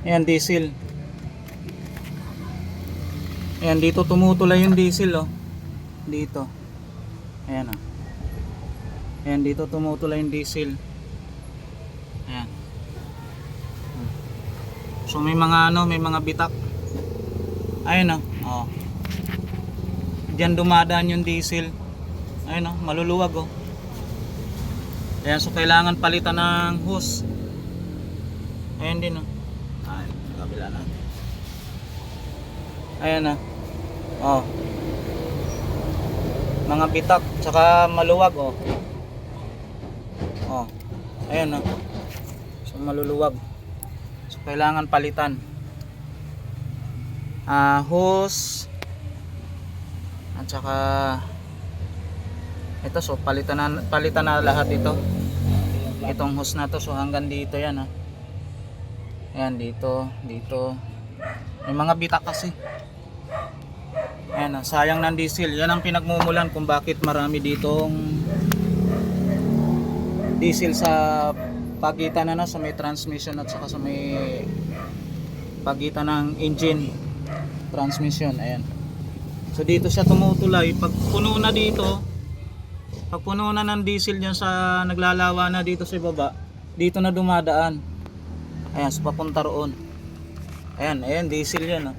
Ayan, diesel. Ayan, dito tumutulay yung diesel, oh. Dito. Ayan, oh. Ayan, dito tumutulay yung diesel. Ayan. So may mga ano, may mga bitak. Ayun, oh. Diyan dumadaan yung diesel. Ayun, oh, maluluwag, oh. Ayan, so kailangan palitan ng hose. Ayan din, oh. Ay, kabila na. Ayan, oh. Mga bitak, tsaka maluwag, oh. Oh. Ayan, oh. So maluluwag. So kailangan palitan. Hose. At saka ito, so palitan na lahat ito. Itong hose na to, so hanggang dito yan, ayan, dito. May mga bitak kasi. Ayan, sayang ng diesel. Yan ang pinagmumulan kung bakit marami ditong diesel sa pagitan sa may transmission at saka sa may pagitan ng engine transmission. Ayan. So dito siya tumutulay. Pag puno na dito, pag puno na ng diesel dyan sa naglalawa na dito sa baba, dito na dumadaan. Ayan, so papunta roon. Ayan, diesel yan,